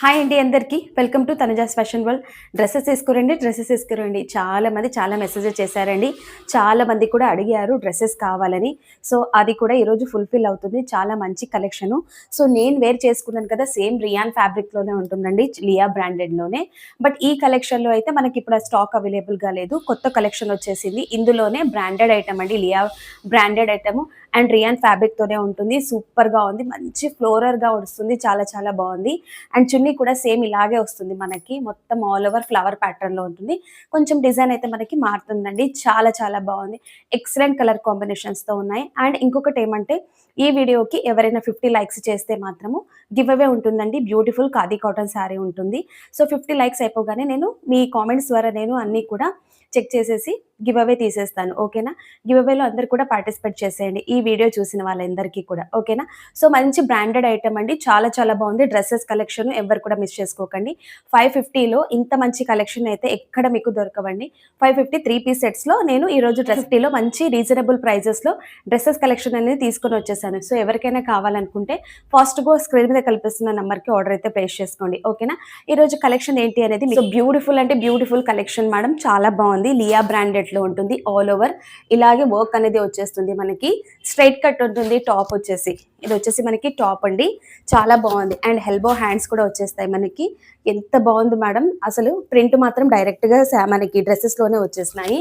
Hi అండి అందరికీ welcome to Tanuja's fashion world. Dresses వేసుకురండి చాలా మంది చాలా మెసేజెస్ చేశారండి. చాలా మంది కూడా అడిగారు డ్రెస్సెస్ కావాలని. సో అది కూడా ఈరోజు ఫుల్ఫిల్ అవుతుంది. చాలా మంచి కలెక్షను. సో నేను వేర్ చేసుకున్నాను కదా, సేమ్ రియాన్ ఫ్యాబ్రిక్లోనే ఉంటుందండి, లియా బ్రాండెడ్లోనే. బట్ ఈ కలెక్షన్లో అయితే మనకి ఇప్పుడు ఆ స్టాక్ అవైలబుల్గా లేదు, కొత్త కలెక్షన్ వచ్చేసింది. ఇందులోనే బ్రాండెడ్ ఐటమ్ అండి, Liya branded item and rayon ఫ్యాబ్రిక్తోనే ఉంటుంది. సూపర్గా ఉంది, మంచి ఫ్లోరర్గా వస్తుంది, చాలా చాలా బాగుంది. అండ్ చున్నీ కూడా సేమ్ ఇలాగే వస్తుంది మనకి, మొత్తం ఆల్ ఓవర్ ఫ్లవర్ ప్యాటర్న్లో ఉంటుంది. కొంచెం డిజైన్ అయితే మనకి మారుతుందండి, చాలా చాలా బాగుంది. ఎక్సలెంట్ కలర్ కాంబినేషన్స్తో ఉన్నాయి. అండ్ ఇంకొకటి ఏమంటే, ఈ వీడియోకి ఎవరైనా 50 లైక్స్ చేస్తే మాత్రము గివ్ అవే ఉంటుందండి. బ్యూటిఫుల్ ఖాదీ కాటన్ శారీ ఉంటుంది. సో 50 లైక్స్ అయిపోగానే నేను మీ కామెంట్స్ ద్వారా నేను అన్నీ కూడా చెక్ చేసేసి గివ్ అవే తీసేస్తాను. ఓకేనా? గివ్ అవేలో అందరూ కూడా పార్టిసిపేట్ చేసేయండి, ఈ వీడియో చూసిన వాళ్ళందరికీ కూడా. ఓకేనా? సో మంచి బ్రాండెడ్ ఐటమ్ అండి, చాలా చాలా బాగుంది. డ్రెస్సెస్ కలెక్షన్ ఎవరు కూడా మిస్ చేసుకోకండి. 550లో ఇంత మంచి కలెక్షన్ అయితే ఎక్కడ మీకు దొరకవండి. 550 3 పీస్ సెట్స్లో నేను ఈరోజు డ్రెస్ 50లో మంచి రీజనబుల్ ప్రైజెస్లో డ్రెస్సెస్ కలెక్షన్ అనేది తీసుకొని వచ్చేసాను. సో ఎవరికైనా కావాలనుకుంటే ఫాస్ట్గా స్క్రీన్ మీద కల్పిస్తున్న నెంబర్కి ఆర్డర్ అయితే ప్లేస్ చేసుకోండి. ఓకేనా? ఈరోజు కలెక్షన్ ఏంటి అనేది మీకు బ్యూటిఫుల్ అంటే బ్యూటిఫుల్ కలెక్షన్ మేడం, చాలా బాగుంది. లియా బ్రాండెడ్లో ఉంటుంది. ఆల్ ఓవర్ ఇలాగే వర్క్ అనేది వచ్చేస్తుంది మనకి. స్ట్రైట్ కట్ ఉంటుంది. టాప్ వచ్చేసి ఇది వచ్చేసి మనకి టాప్ అండి, చాలా బాగుంది. అండ్ ఎల్బో హ్యాండ్స్ కూడా వచ్చేస్తాయి మనకి. ఎంత బాగుంది మేడం, అసలు ప్రింట్ మాత్రం డైరెక్ట్గా మనకి డ్రెస్సెస్లోనే వచ్చేసినాయి.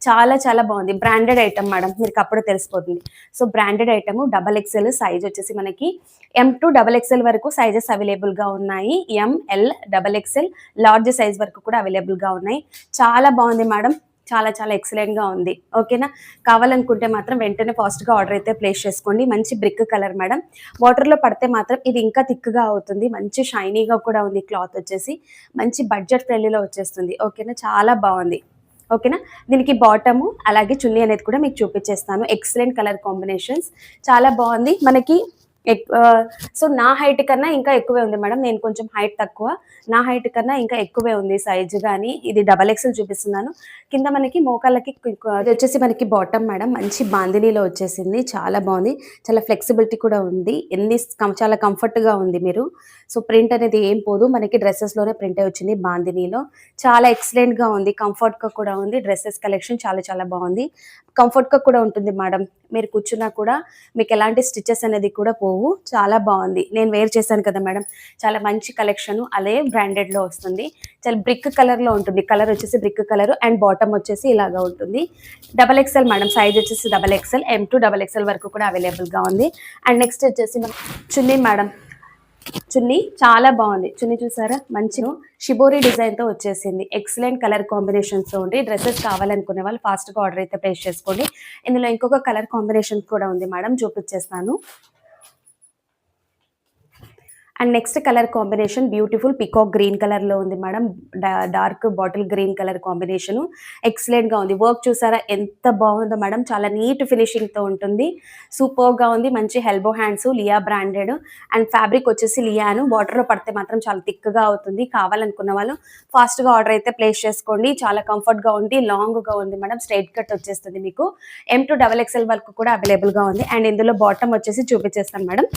చాలా చాలా బాగుంది. బ్రాండెడ్ ఐటమ్ మేడం, మీకు అప్పుడు తెలిసిపోతుంది. So branded item, XXL size వచ్చేసి మనకి M to XXL వరకు సైజెస్ అవైలబుల్గా ఉన్నాయి. ML XXL లార్జ్ సైజ్ వరకు కూడా అవైలబుల్గా ఉన్నాయి. చాలా బాగుంది మేడం, చాలా చాలా ఎక్సలెంట్గా ఉంది. ఓకేనా? కావాలనుకుంటే మాత్రం వెంటనే ఫాస్ట్గా ఆర్డర్ అయితే ప్లేస్ చేసుకోండి. మంచి బ్రిక్ కలర్ మేడం, వాటర్లో పడితే మాత్రం ఇది ఇంకా థిక్గా అవుతుంది. మంచి షైనీగా కూడా ఉంది. క్లాత్ వచ్చేసి మంచి బడ్జెట్ ఫ్రెండ్లీలో వచ్చేస్తుంది. ఓకేనా? చాలా బాగుంది. ఓకేనా? దీనికి బాటము అలాగే చున్నీ అనేది కూడా మీకు చూపించేస్తాను. ఎక్సలెంట్ కలర్ కాంబినేషన్స్, చాలా బాగుంది మనకి. సో నా హైట్ కన్నా ఇంకా ఎక్కువే ఉంది మేడం, నేను కొంచెం హైట్ తక్కువ, నా హైట్ కన్నా ఇంకా ఎక్కువే ఉంది సైజు. కానీ ఇది XXL చూపిస్తున్నాను. కింద మనకి మోకాళ్ళకి అది వచ్చేసి మనకి బాటమ్ మేడం, మంచి బాందినీలో వచ్చేసింది. చాలా బాగుంది, చాలా ఫ్లెక్సిబిలిటీ కూడా ఉంది. చాలా కంఫర్ట్గా ఉంది. మీరు సో ప్రింట్ అనేది ఏం పోదు మనకి, డ్రెస్సెస్లోనే ప్రింట్ వచ్చింది బాందినీలో. చాలా ఎక్సలెంట్గా ఉంది, కంఫర్ట్గా కూడా ఉంది. డ్రెస్సెస్ కలెక్షన్ చాలా చాలా బాగుంది. కంఫర్ట్గా కూడా ఉంటుంది మేడం, మీరు కూర్చున్నా కూడా మీకు ఎలాంటి స్టిచెస్ అనేది కూడా పోవు. చాలా బాగుంది. నేను వేర్ చేశాను కదా మేడం, చాలా మంచి కలెక్షన్. అదే బ్రాండెడ్లో వస్తుంది. చాలా బ్రిక్ కలర్లో ఉంటుంది. కలర్ వచ్చేసి బ్రిక్ కలర్ అండ్ బాటమ్ వచ్చేసి ఇలాగా ఉంటుంది. XXL మేడం, సైజ్ వచ్చేసి XXL, M to XXL వరకు కూడా అవైలబుల్గా ఉంది. అండ్ నెక్స్ట్ వచ్చేసి చున్నీ మేడం, చున్నీ చాలా బాగుంది. చున్నీ చూసారా, మంచి షిబోరి డిజైన్తో వచ్చేసింది. ఎక్సలెంట్ కలర్ కాంబినేషన్స్తో ఉంది. డ్రెస్సెస్ కావాలనుకునే వాళ్ళు ఫాస్ట్గా ఆర్డర్ అయితే ప్లేస్ చేసుకోండి. ఇందులో ఇంకొక కలర్ కాంబినేషన్ కూడా ఉంది మేడం, చూపించేస్తాను. And next colour combination beautiful peacock green కలర్లో ఉంది madam, dark bottle green colour combination. ఎక్సలెంట్గా ఉంది. వర్క్ చూసారా ఎంత బాగుందో మేడం, చాలా నీట్ ఫినిషింగ్తో ఉంటుంది. సూపర్గా ఉంది. మంచి ఎల్బో హ్యాండ్స్, లియా బ్రాండెడ్. అండ్ ఫ్యాబ్రిక్ వచ్చేసి లియాను. వాటర్లో పడితే మాత్రం చాలా థిక్గా అవుతుంది. కావాలనుకున్న వాళ్ళు ఫాస్ట్గా ఆర్డర్ అయితే ప్లేస్ చేసుకోండి. చాలా కంఫర్ట్గా ఉంది, లాంగ్గా ఉంది మేడం, స్ట్రైట్ కట్ వచ్చేస్తుంది మీకు. M to XXL వరకు కూడా అవైలబుల్గా ఉంది. అండ్ ఇందులో బాటమ్ వచ్చేసి చూపించేస్తాను మేడం.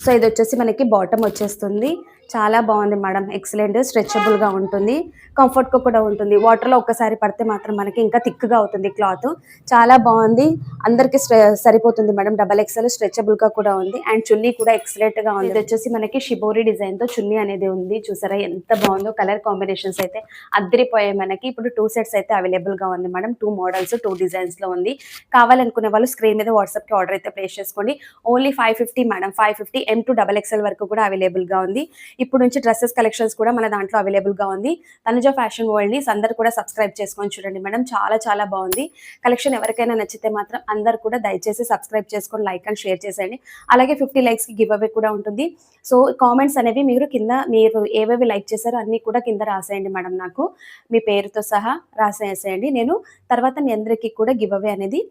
సో ఇది వచ్చేసి మనకి బాటమ్ వచ్చేస్తుంది. చాలా బాగుంది మేడం, ఎక్సలెంట్. స్ట్రెచబుల్గా ఉంటుంది, కంఫర్ట్గా కూడా ఉంటుంది. వాటర్లో ఒక్కసారి పడితే మాత్రం మనకి ఇంకా థిక్గా అవుతుంది క్లాత్. చాలా బాగుంది, అందరికీ సరిపోతుంది మేడం. XXL స్ట్రెచబుల్గా కూడా ఉంది. అండ్ చున్నీ కూడా ఎక్సలెంట్గా ఉంది. ఇది వచ్చేసి మనకి షిబోరి డిజైన్తో చున్నీ అనేది ఉంది. చూసారా ఎంత బాగుందో. కలర్ కాంబినేషన్స్ అయితే అద్దరిపోయాయి మనకి. ఇప్పుడు 2 సెట్స్ అయితే అవైలబుల్గా ఉంది మేడం. 2 మోడల్స్ 2 డిజైన్స్లో ఉంది. కావాలనుకునే వాళ్ళు స్క్రీన్ మీద వాట్సాప్కి ఆర్డర్ అయితే ప్లేస్ చేసుకోండి. Only 550 madam, 550. M to XXL వరకు కూడా అవైలబుల్గా ఉంది. ఇప్పుడు నుంచి డ్రెస్సెస్ కలెక్షన్స్ కూడా మన దాంట్లో అవైలబుల్గా ఉంది. తనుజ ఫ్యాషన్ వరల్డ్ని అందరూ కూడా సబ్స్క్రైబ్ చేసుకొని చూడండి మేడం, చాలా చాలా బాగుంది కలెక్షన్. ఎవరికైనా నచ్చితే మాత్రం అందరూ కూడా దయచేసి సబ్స్క్రైబ్ చేసుకొని లైక్ అండ్ షేర్ చేసేయండి. అలాగే 50 లైక్స్కి గివ్ అవే కూడా ఉంటుంది. సో కామెంట్స్ అనేవి మీరు కింద, మీరు ఏవేవి లైక్ చేశారో అన్నీ కూడా కింద రాసేయండి మేడం, నాకు మీ పేరుతో సహా రాసేసేయండి. నేను తర్వాత మీ అందరికీ కూడా గివ్ అవే అనేది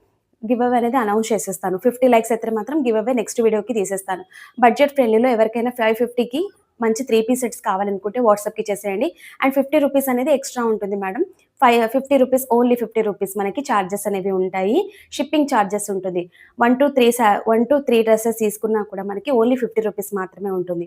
అనౌన్స్ చేసేస్తాను. 50 లైక్స్ అయితే మాత్రం గివ్ అవే నెక్స్ట్ వీడియోకి తీసేస్తాను. బడ్జెట్ ఫ్రెండ్లీలో ఎవరికైనా 550కి మంచి 3 పీస్ సెట్స్ కావాలనుకుంటే వాట్సాప్కి చేసేయండి. అండ్ 50 రూపీస్ అనేది ఎక్స్ట్రా ఉంటుంది మేడం. 50 రూపీస్, ఓన్లీ 50 రూపీస్ మనకి ఛార్జెస్ అనేవి ఉంటాయి. షిప్పింగ్ ఛార్జెస్ ఉంటుంది. 1 to 3 డ్రెస్సెస్ తీసుకున్నా కూడా మనకి ఓన్లీ 50 రూపీస్ మాత్రమే ఉంటుంది.